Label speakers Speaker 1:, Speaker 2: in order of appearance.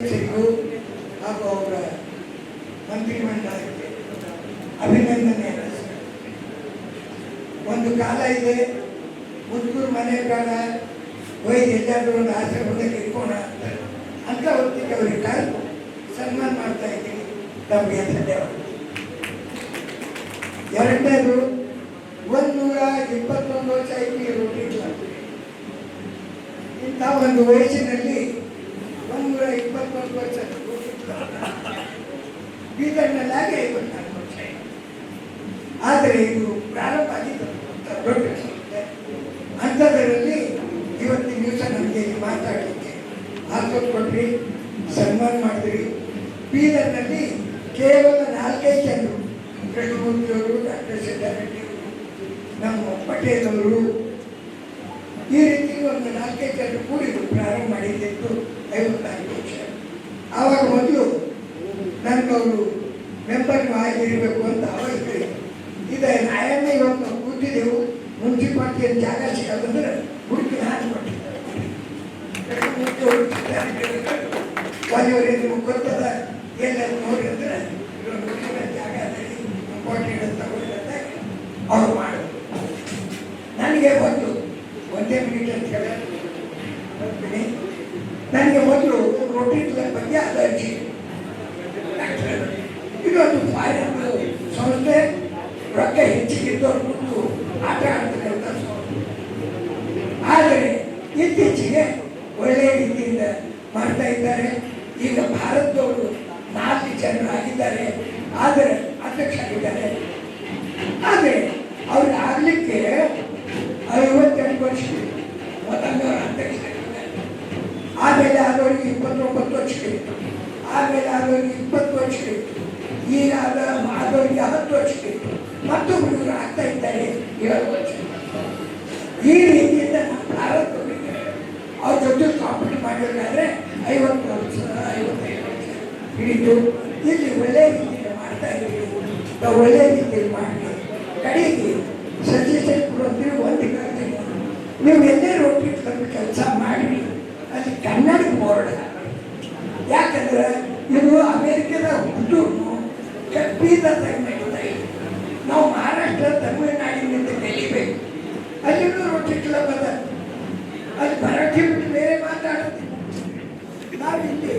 Speaker 1: ಹಾಗೂ ಅವರ ಮಂತ್ರಿಮಂಡಲಕ್ಕೆ ಅಭಿನಂದನೆ. ಒಂದು ಕಾಲ ಇದೆ, ಮುತ್ತೂರು ಮನೆ ಕಾಲ ಒಯ್ದು ಎಲ್ಲಾದ್ರೂ ಒಂದು ಆಶ್ರಮದಲ್ಲಿ ಇಟ್ಕೋಣ ಅಂತ ಹೊತ್ತಿಗೆ ಅವರಿಗೆ ಕಾಲು ಸನ್ಮಾನ ಮಾಡ್ತಾ ಇದ್ದೀವಿ. ನಮಗೆ ಧನ್ಯವಾದ. ಎರಡನೇದು 121 ವರ್ಷ ಐಪಿ ರೋಟಿ ಕ್ಲಬ್. ಇಂಥ ಒಂದು ವಯಸ್ಸಿನಲ್ಲಿ 121 ವರ್ಷ ಬೀದರ್ನಲ್ಲಾಗೆ 54 ವರ್ಷ. ಆದರೆ ಇದು ಪ್ರಾರಂಭ ಆಗಿದ್ದು ದೊಡ್ಡ ಸಂಸ್ಥೆ. ಅಂಥದ್ರಲ್ಲಿ ಇವತ್ತಿನ ದಿವಸ ನಮಗೆ ಮಾತಾಡಲಿಕ್ಕೆ ಆಸಕ್ತಿ ಕೊಟ್ರಿ, ಸನ್ಮಾನ ಮಾಡಿದ್ರಿ. ಬೀದರ್ನಲ್ಲಿ ಕೇವಲ 4 ಜನರು, ಕೃಷ್ಣಮೂರ್ತಿಯವರು, ಡಾಕ್ಟರ್ ಸಿದ್ದಾರೆಡ್ಡಿಯವರು, ನಮ್ಮ ಪಟೇಲ್ ಅವರು, ಈ ರೀತಿ ಒಂದು 4 ಜನರು ಕೂಡಿದ್ರು. ಪ್ರಾರಂಭ ಮಾಡಿದ್ದು 54 ವರ್ಷ. ಆವಾಗ ಮೊದಲು ನನಗವರು ಮೆಂಬರ್ ಆಗಿರಬೇಕು ಅಂತ ಅವಾಗ ಇದೆ. ನಾಯನ್ನೇ ಇವತ್ತು ನಾವು ಕೂತಿದ್ದೆವು. ಮುನ್ಸಿಪಾಲ್ಟಿಯಲ್ಲಿ ಜಾಗ ಸಿಗೋದಂದ್ರೆ ಹುಡುಕಿ ಹಾಕಿಕೊಟ್ಟಿದ್ದಾರೆ. ನಿಮ್ಗೆ ಗೊತ್ತದ ಎಲ್ಲ ನೋಡಿ ಅಂದ್ರೆ ಜಾಗ ಇಂಪಾರ್ಟೆಂಟ್ ಅಂತ ಅವ್ರು ಮಾಡೋದು. ನನಗೆ ಮೊದಲು ಒಂದೇ ಮಿನಿಟ್ ಅಂತ ಹೇಳ್ತೀನಿ. ನನಗೆ ಮೊದಲು ರೋಟಿ ಕ್ಲಬ್ ಬಗ್ಗೆ ಅಲರ್ಜಿ. ಇದೊಂದು ಫಾರಿನ್ ಸಂಸ್ಥೆ, ರೊಕ್ಕ ಹೆಚ್ಚಿಗಿದ್ದವ್ರು ಕೊಟ್ಟು ಆಟ ಆಡ್ತಕ್ಕಂಥ ಸಂಸ್ಥೆ. ಆದರೆ ಇತ್ತೀಚೆಗೆ ಒಳ್ಳೆಯ ರೀತಿಯಿಂದ ಮಾಡ್ತಾ ಇದ್ದಾರೆ. ಈಗ ಭಾರತದವರು 4 ಜನರು ಆಗಿದ್ದಾರೆ, ಆದರೆ ಅಧ್ಯಕ್ಷರಾಗಿದ್ದಾರೆ. ಆದರೆ ಅವ್ರು ಆಗಲಿಕ್ಕೆ 58 ವರ್ಷ ಮೊದಲನೇ ಅಧ್ಯಕ್ಷರಾಗಿದ್ದಾರೆ. ಆಮೇಲೆ ಆದವರಿಗೆ 29 ವರ್ಷ ಇತ್ತು, ಆಮೇಲೆ ಆದವರಿಗೆ 20 ವರ್ಷ ಇತ್ತು, ಈಗ ಆದವರಿಗೆ 10 ವರ್ಷ ಇತ್ತು, ಮತ್ತೊಬ್ಬರು ಆಗ್ತಾ ಇದ್ದಾರೆ 7 ವರ್ಷ. ಈ ರೀತಿಯಿಂದ ನಾವು ಭಾರತದವರಿಗೆ ಅವ್ರ ಜೊತೆ ಕಾಂಪೀಟ್ ಮಾಡಿದ್ರೆ 50 ವರ್ಷ 55 ವರ್ಷ ಹಿಡಿದು ಇಲ್ಲಿ ಒಳ್ಳೆಯ ರೀತಿಯಲ್ಲಿ ಮಾಡ್ತಾ ಇದ್ದೀವಿ. ಒಳ್ಳೆಯ ರೀತಿಯಲ್ಲಿ ಮಾಡಿ ಕಡೆಗೆ ಸಜೆಷನ್ ಕೊಡೋದ್ರೆ ಒಂದು ಹೇಳ್ತೀನಿ, ನೀವು ಎಲ್ಲೇ ರೋಟಿ ಕ್ಲಬ್ ಕೆಲಸ ಮಾಡಿ ಅಲ್ಲಿ ಕನ್ನಡ ಬೋರ್ಡ್. ಯಾಕಂದ್ರೆ ಇದು ಅಮೇರಿಕದ ಹುಟ್ಟೂರು ಬೀದರ್ದಾಗ ನಡೀತಾ ಇದೆ. ನಾವು ಮಹಾರಾಷ್ಟ್ರ ತಮಿಳುನಾಡಿನಿಂದ ಕಲಿಬೇಕು. ಅಲ್ಲಿನೂ ರೋಟಿ ಕ್ಲಬ್ ಅದ, ಅಲ್ಲಿ ಮರಾಠಿ ಬಿಟ್ಟು ಬೇರೆ ಮಾತಾಡೋದು. ನಾವಿಲ್ಲಿ